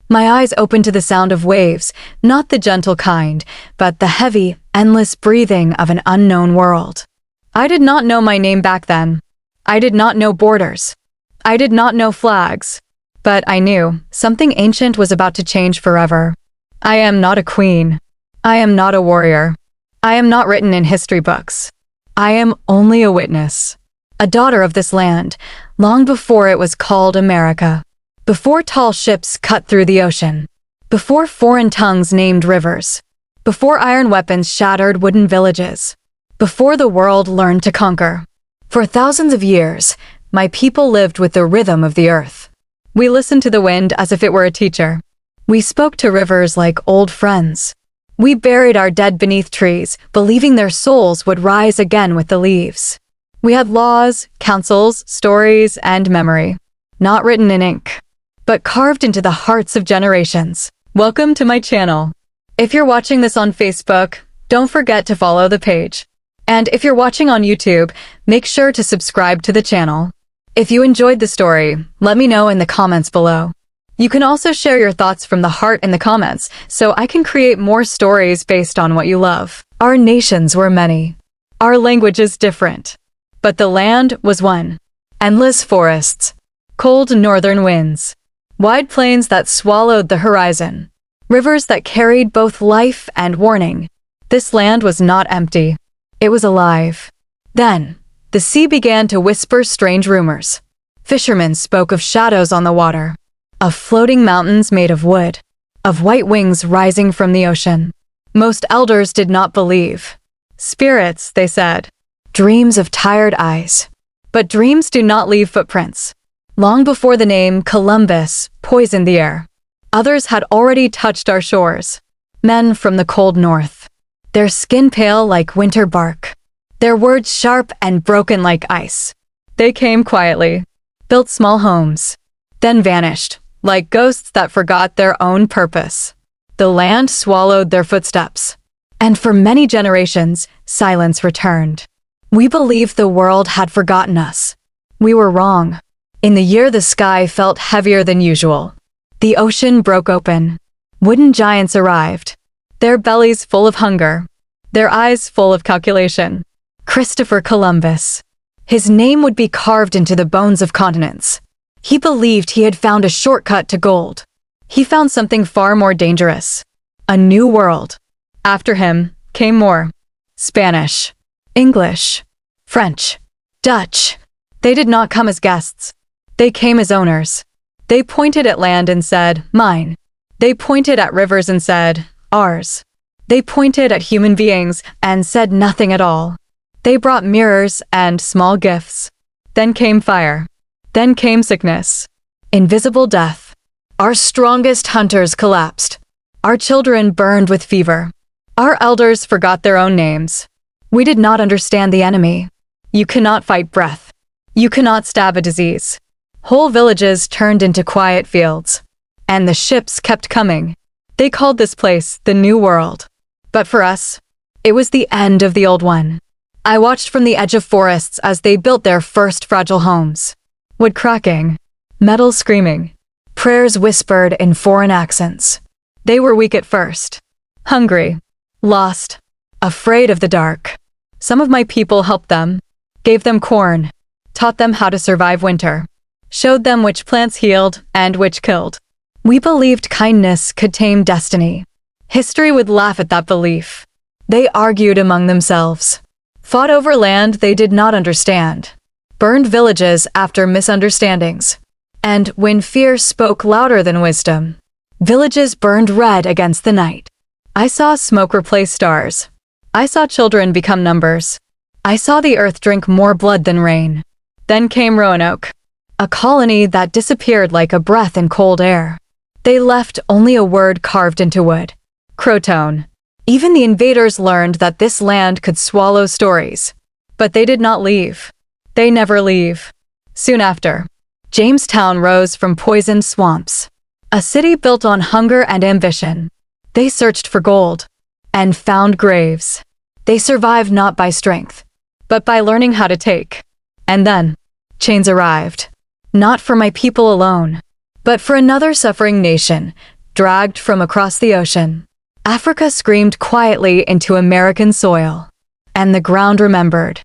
My eyes opened to the sound of waves, not the gentle kind, but the heavy, endless breathing of an unknown world. I did not know my name back then. I did not know borders. I did not know flags. But I knew something ancient was about to change forever. I am not a queen. I am not a warrior. I am not written in history books. I am only a witness. A daughter of this land, long before it was called America. Before tall ships cut through the ocean. Before foreign tongues named rivers. Before iron weapons shattered wooden villages. Before the world learned to conquer. For thousands of years, my people lived with the rhythm of the earth. We listened to the wind as if it were a teacher. We spoke to rivers like old friends. We buried our dead beneath trees, believing their souls would rise again with the leaves. We had laws, councils, stories, and memory. Not written in ink, but carved into the hearts of generations. Welcome to my channel. If you're watching this on Facebook, don't forget to follow the page. And if you're watching on YouTube, make sure to subscribe to the channel. If you enjoyed the story, let me know in the comments below. You can also share your thoughts from the heart in the comments, so I can create more stories based on what you love. Our nations were many. Our languages different. But the land was one. Endless forests. Cold northern winds. Wide plains that swallowed the horizon. Rivers that carried both life and warning. This land was not empty. It was alive. Then, the sea began to whisper strange rumors. Fishermen spoke of shadows on the water. Of floating mountains made of wood. Of white wings rising from the ocean. Most elders did not believe. Spirits, they said. Dreams of tired eyes. But dreams do not leave footprints. Long before the name Columbus poisoned the air, others had already touched our shores. Men from the cold north. Their skin pale like winter bark. Their words sharp and broken like ice. They came quietly, built small homes, then vanished, like ghosts that forgot their own purpose. The land swallowed their footsteps. And for many generations, silence returned. We believed the world had forgotten us. We were wrong. In the year the sky felt heavier than usual. The ocean broke open. Wooden giants arrived. Their bellies full of hunger. Their eyes full of calculation. Christopher Columbus. His name would be carved into the bones of continents. He believed he had found a shortcut to gold. He found something far more dangerous. A new world. After him came more. Spanish. English. French. Dutch. They did not come as guests. They came as owners. They pointed at land and said, mine. They pointed at rivers and said, ours. They pointed at human beings and said nothing at all. They brought mirrors and small gifts. Then came fire. Then came sickness. Invisible death. Our strongest hunters collapsed. Our children burned with fever. Our elders forgot their own names. We did not understand the enemy. You cannot fight breath. You cannot stab a disease. Whole villages turned into quiet fields. And the ships kept coming. They called this place the New World. But for us, it was the end of the old one. I watched from the edge of forests as they built their first fragile homes. Wood cracking, metal screaming, prayers whispered in foreign accents. They were weak at first. Hungry, lost, afraid of the dark. Some of my people helped them, gave them corn, taught them how to survive winter, showed them which plants healed and which killed. We believed kindness could tame destiny. History would laugh at that belief. They argued among themselves, fought over land they did not understand, burned villages after misunderstandings. And when fear spoke louder than wisdom, villages burned red against the night. I saw smoke replace stars. I saw children become numbers. I saw the earth drink more blood than rain. Then came Roanoke, a colony that disappeared like a breath in cold air. They left only a word carved into wood. Croton. Even the invaders learned that this land could swallow stories. But they did not leave. They never leave. Soon after, Jamestown rose from poisoned swamps. A city built on hunger and ambition. They searched for gold. And found graves. They survived not by strength, but by learning how to take. And then, chains arrived. Not for my people alone, but for another suffering nation, dragged from across the ocean. Africa screamed quietly into American soil. And the ground remembered.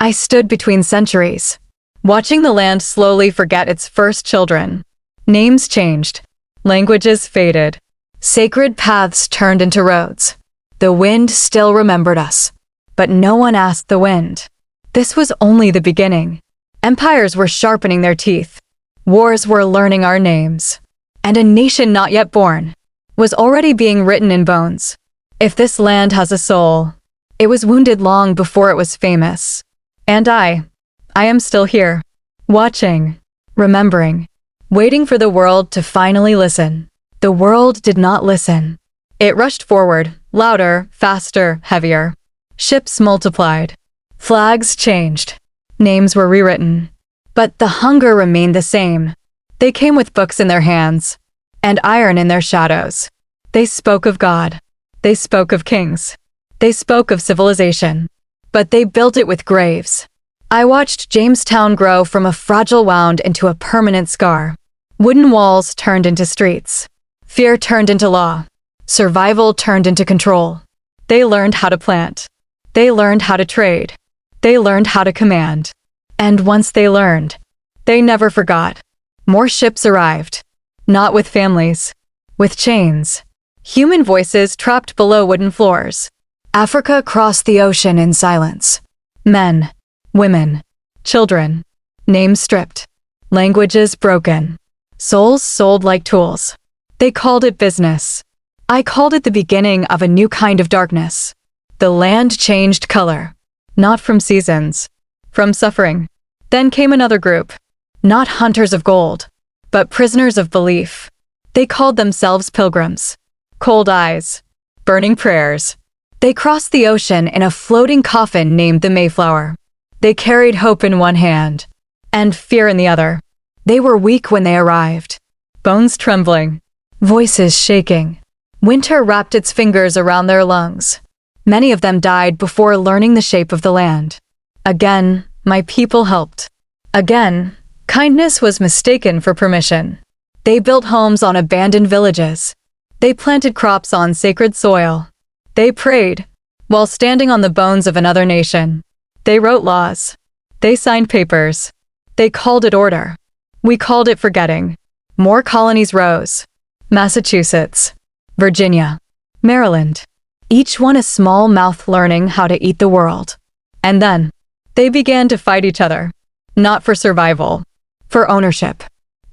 I stood between centuries, watching the land slowly forget its first children. Names changed. Languages faded. Sacred paths turned into roads. The wind still remembered us. But no one asked the wind. This was only the beginning. Empires were sharpening their teeth. Wars were learning our names. And a nation not yet born was already being written in bones. If this land has a soul, it was wounded long before it was famous. And I am still here, watching, remembering, waiting for the world to finally listen. The world did not listen. It rushed forward, louder, faster, heavier. Ships multiplied. Flags changed. Names were rewritten. But the hunger remained the same. They came with books in their hands, and iron in their shadows. They spoke of God. They spoke of kings. They spoke of civilization. But they built it with graves. I watched Jamestown grow from a fragile wound into a permanent scar. Wooden walls turned into streets. Fear turned into law. Survival turned into control. They learned how to plant. They learned how to trade. They learned how to command. And once they learned, they never forgot. More ships arrived. Not with families. With chains. Human voices trapped below wooden floors. Africa crossed the ocean in silence. Men, women, children. Names stripped. Languages broken. Souls sold like tools. They called it business. I called it the beginning of a new kind of darkness. The land changed color. Not from seasons. From suffering. Then came another group. Not hunters of gold, but prisoners of belief. They called themselves pilgrims. Cold eyes. Burning prayers. They crossed the ocean in a floating coffin named the Mayflower. They carried hope in one hand, and fear in the other. They were weak when they arrived. Bones trembling. Voices shaking. Winter wrapped its fingers around their lungs. Many of them died before learning the shape of the land. Again, my people helped. Again, kindness was mistaken for permission. They built homes on abandoned villages. They planted crops on sacred soil. They prayed, while standing on the bones of another nation. They wrote laws. They signed papers. They called it order. We called it forgetting. More colonies rose. Massachusetts, Virginia, Maryland. Each one a small mouth learning how to eat the world. And then, they began to fight each other. Not for survival. For ownership.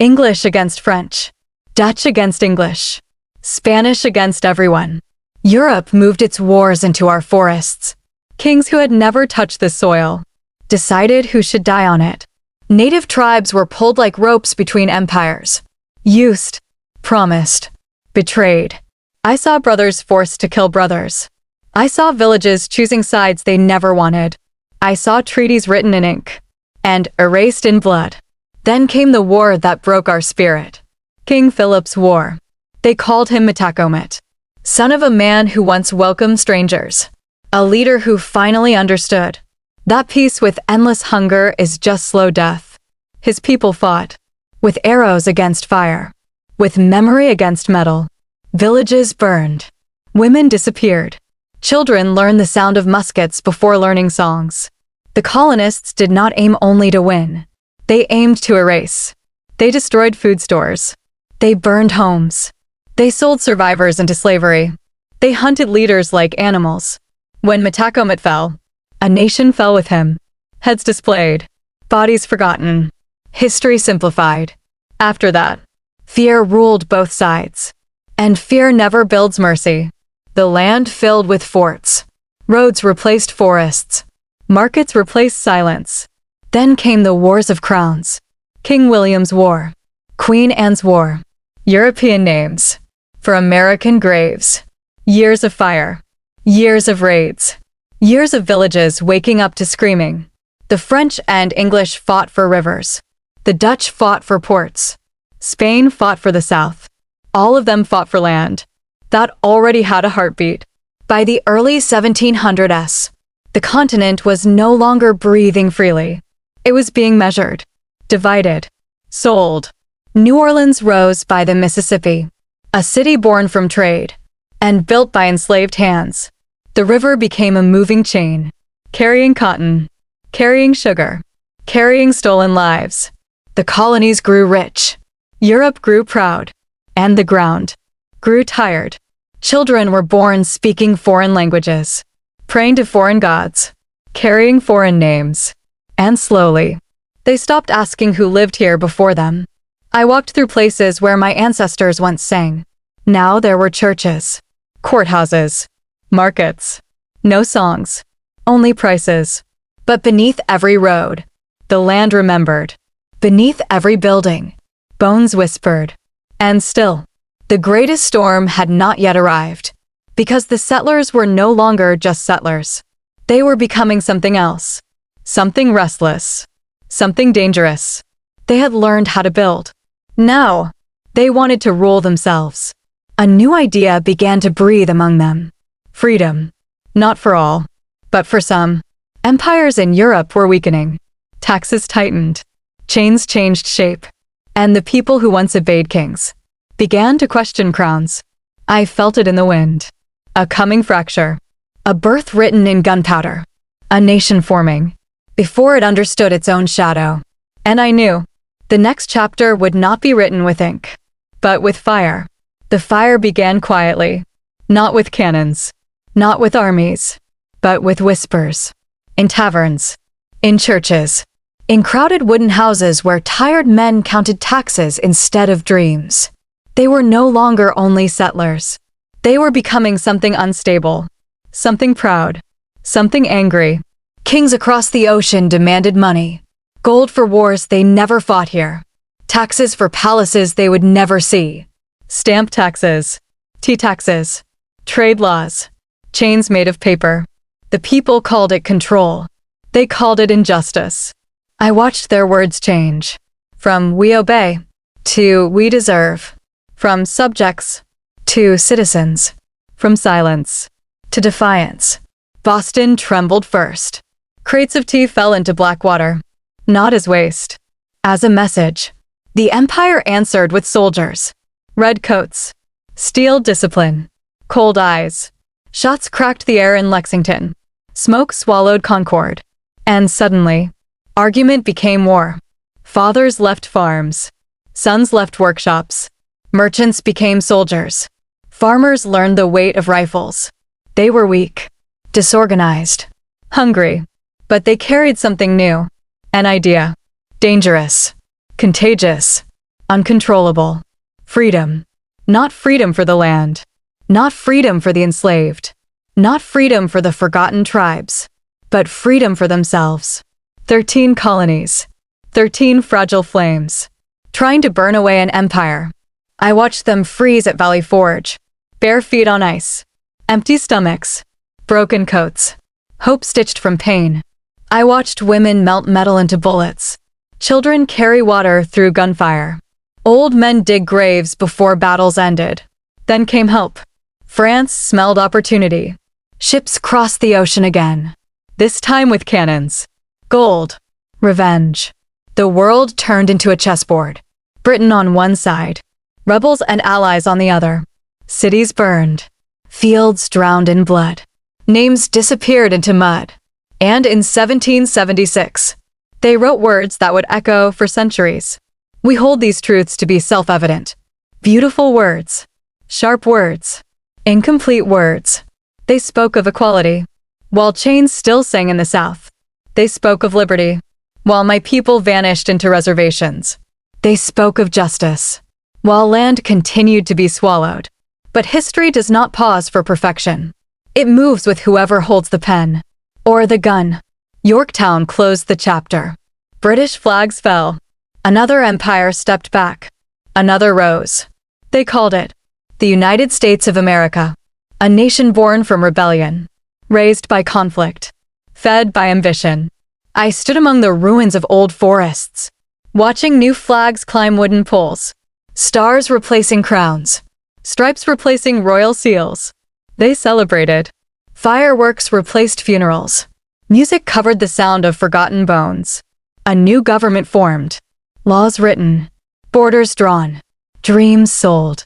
English against French. Dutch against English. Spanish against everyone. Europe moved its wars into our forests. Kings who had never touched the soil decided who should die on it. Native tribes were pulled like ropes between empires. Used, promised, betrayed. I saw brothers forced to kill brothers. I saw villages choosing sides they never wanted. I saw treaties written in ink and erased in blood. Then came the war that broke our spirit. King Philip's War. They called him Metacomet, son of a man who once welcomed strangers. A leader who finally understood that peace with endless hunger is just slow death. His people fought, with arrows against fire, with memory against metal. Villages burned. Women disappeared. Children learned the sound of muskets before learning songs. The colonists did not aim only to win. They aimed to erase. They destroyed food stores. They burned homes. They sold survivors into slavery. They hunted leaders like animals. When Metacomet fell, a nation fell with him. Heads displayed. Bodies forgotten. History simplified. After that, fear ruled both sides. And fear never builds mercy. The land filled with forts. Roads replaced forests. Markets replaced silence. Then came the wars of crowns. King William's War. Queen Anne's War. European names. For American graves. Years of fire. Years of raids. Years of villages waking up to screaming. The French and English fought for rivers. The Dutch fought for ports. Spain fought for the South. All of them fought for land that already had a heartbeat. By the early 1700s, the continent was no longer breathing freely. It was being measured, divided, sold. New Orleans rose by the Mississippi. A city born from trade and built by enslaved hands. The river became a moving chain, carrying cotton, carrying sugar, carrying stolen lives. The colonies grew rich. Europe grew proud. And the ground grew tired. Children were born speaking foreign languages, praying to foreign gods, carrying foreign names. And slowly, they stopped asking who lived here before them. I walked through places where my ancestors once sang. Now there were churches, courthouses, markets. No songs, only prices. But beneath every road, the land remembered. Beneath every building, bones whispered. And still, the greatest storm had not yet arrived, because the settlers were no longer just settlers. They were becoming something else, something restless, something dangerous. They had learned how to build. Now, they wanted to rule themselves. A new idea began to breathe among them. Freedom. Not for all, but for some. Empires in Europe were weakening. Taxes tightened. Chains changed shape. And the people who once obeyed kings began to question crowns. I felt it in the wind. A coming fracture. A birth written in gunpowder. A nation forming, before it understood its own shadow. And I knew the next chapter would not be written with ink, but with fire. The fire began quietly, not with cannons, not with armies, but with whispers. In taverns, in churches, in crowded wooden houses where tired men counted taxes instead of dreams. They were no longer only settlers. They were becoming something unstable, something proud, something angry. Kings across the ocean demanded money. Gold for wars they never fought here. Taxes for palaces they would never see. Stamp taxes, tea taxes, trade laws, chains made of paper. The people called it control. They called it injustice. I watched their words change. From "we obey" to "we deserve." From subjects to citizens. From silence to defiance. Boston trembled first. Crates of tea fell into black water. Not as waste, as a message. The empire answered with soldiers. Red coats, steel discipline, cold eyes. Shots cracked the air in Lexington. Smoke swallowed Concord. And suddenly, argument became war. Fathers left farms. Sons left workshops. Merchants became soldiers. Farmers learned the weight of rifles. They were weak, disorganized, hungry, but they carried something new. An idea. Dangerous, contagious, uncontrollable. Freedom. Not freedom for the land. Not freedom for the enslaved. Not freedom for the forgotten tribes. But freedom for themselves. 13 colonies. 13 fragile flames. Trying to burn away an empire. I watched them freeze at Valley Forge. Bare feet on ice. Empty stomachs. Broken coats. Hope stitched from pain. I watched women melt metal into bullets. Children carry water through gunfire. Old men dig graves before battles ended. Then came hope. France smelled opportunity. Ships crossed the ocean again. This time with cannons. Gold. Revenge. The world turned into a chessboard. Britain on one side. Rebels and allies on the other. Cities burned. Fields drowned in blood. Names disappeared into mud. And in 1776, they wrote words that would echo for centuries. We hold these truths to be self-evident. Beautiful words. Sharp words. Incomplete words. They spoke of equality. While chains still sang in the South. They spoke of liberty. While my people vanished into reservations. They spoke of justice. While land continued to be swallowed. But history does not pause for perfection. It moves with whoever holds the pen. Or the gun. Yorktown closed the chapter. British flags fell. Another empire stepped back. Another rose. They called it the United States of America. A nation born from rebellion. Raised by conflict. Fed by ambition. I stood among the ruins of old forests. Watching new flags climb wooden poles. Stars replacing crowns. Stripes replacing royal seals. They celebrated. Fireworks replaced funerals. Music covered the sound of forgotten bones. A new government formed. Laws written. Borders drawn. Dreams sold.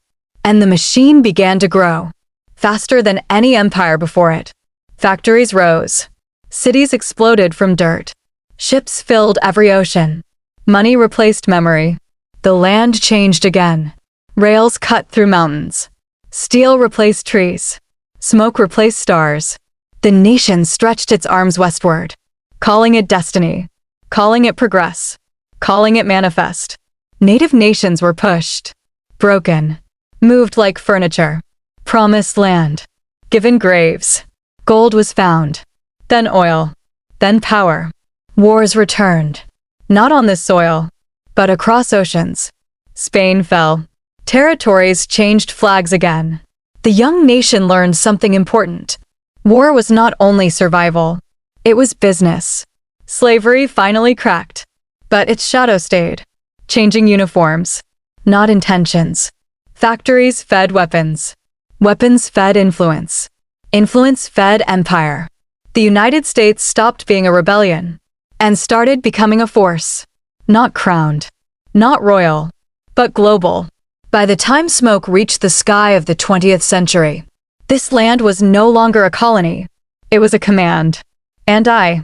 and the machine began to grow, faster than any empire before it. Factories rose. Cities exploded from dirt. Ships filled every ocean. Money replaced memory. The land changed again. Rails cut through mountains. Steel replaced trees. Smoke replaced stars. The nation stretched its arms westward, calling it destiny, calling it progress, calling it manifest. Native nations were pushed, broken, moved like furniture, promised land, given graves. Gold was found, then oil, then power. Wars returned, not on this soil, but across oceans. Spain fell. Territories changed flags again. The young nation learned something important. War was not only survival, it was business. Slavery finally cracked, but its shadow stayed, changing uniforms, not intentions. Factories fed weapons. Weapons fed influence. Influence fed empire. The United States stopped being a rebellion and started becoming a force, not crowned, not royal, but global. By the time smoke reached the sky of the 20th century, this land was no longer a colony. It was a command. And I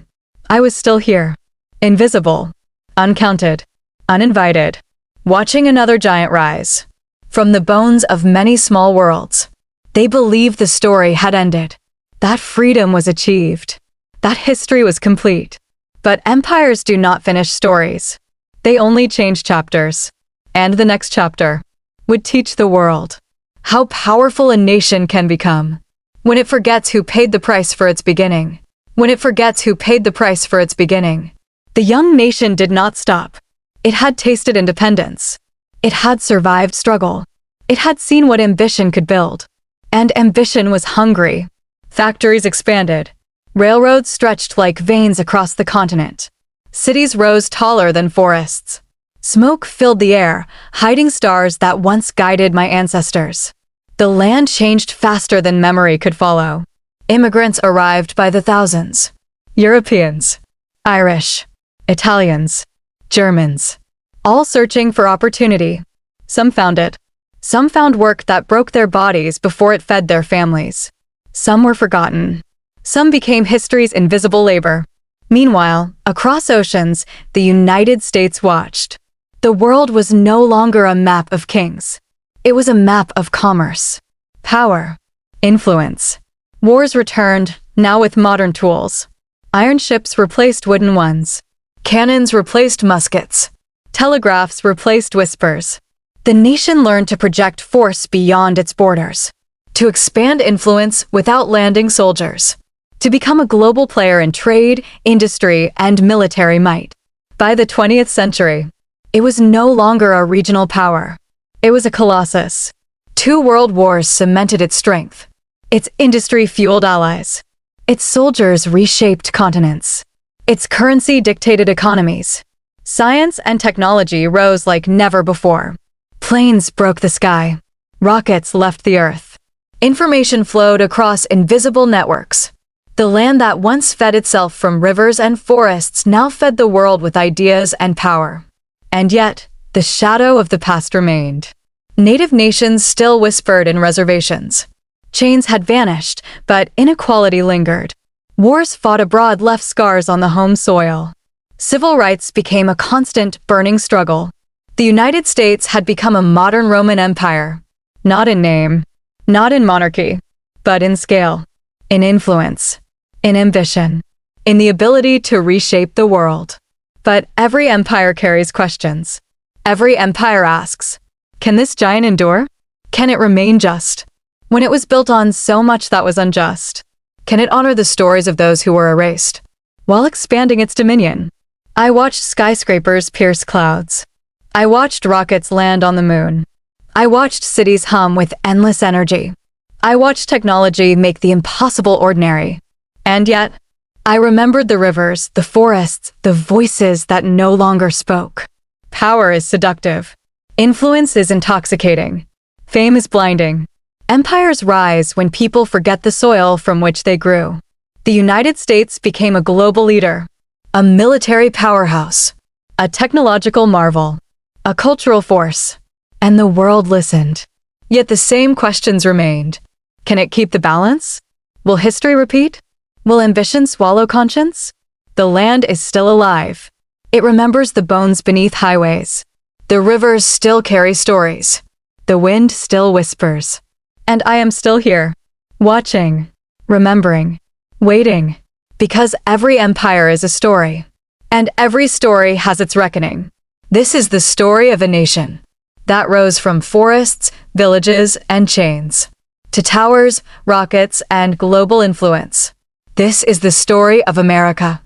was still here, invisible, uncounted, uninvited, watching another giant rise. From the bones of many small worlds, they believed the story had ended, that freedom was achieved, that history was complete. But empires do not finish stories. They only change chapters. And the next chapter would teach the world how powerful a nation can become when it forgets who paid the price for its beginning. When it forgets who paid the price for its beginning. The young nation did not stop. It had tasted independence. It had survived struggle. It had seen what ambition could build. And ambition was hungry. Factories expanded. Railroads stretched like veins across the continent. Cities rose taller than forests. Smoke filled the air, hiding stars that once guided my ancestors. The land changed faster than memory could follow. Immigrants arrived by the thousands. Europeans, Irish, Italians, Germans, all searching for opportunity. Some found it. Some found work that broke their bodies before it fed their families. Some were forgotten. Some became history's invisible labor. Meanwhile, across oceans, the United States watched. The world was no longer a map of kings. It was a map of commerce, power, influence. Wars returned, now with modern tools. Iron ships replaced wooden ones. Cannons replaced muskets. Telegraphs replaced whispers. The nation learned to project force beyond its borders, to expand influence without landing soldiers, to become a global player in trade, industry, and military might. By the 20th century, it was no longer a regional power. It was a colossus. 2 world wars cemented its strength. Its industry fueled allies. Its soldiers reshaped continents. Its currency dictated economies. Science and technology rose like never before. Planes broke the sky. Rockets left the earth. Information flowed across invisible networks. The land that once fed itself from rivers and forests now fed the world with ideas and power. And yet, the shadow of the past remained. Native nations still whispered in reservations. Chains had vanished, but inequality lingered. Wars fought abroad left scars on the home soil. Civil rights became a constant, burning struggle. The United States had become a modern Roman Empire. Not in name, not in monarchy, but in scale, in influence, in ambition, in the ability to reshape the world. But every empire carries questions. Every empire asks, can this giant endure? Can it remain just when it was built on so much that was unjust? Can it honor the stories of those who were erased while expanding its dominion? I watched skyscrapers pierce clouds. I watched rockets land on the moon. I watched cities hum with endless energy. I watched technology make the impossible ordinary. And yet, I remembered the rivers, the forests, the voices that no longer spoke. Power is seductive. Influence is intoxicating. Fame is blinding. Empires rise when people forget the soil from which they grew. The United States became a global leader, a military powerhouse, a technological marvel, a cultural force, and the world listened. Yet the same questions remained. Can it keep the balance? Will history repeat? Will ambition swallow conscience? The land is still alive. It remembers the bones beneath highways. The rivers still carry stories. The wind still whispers. And I am still here, watching, remembering, waiting, because every empire is a story. And every story has its reckoning. This is the story of a nation that rose from forests, villages, and chains to towers, rockets, and global influence. This is the story of America.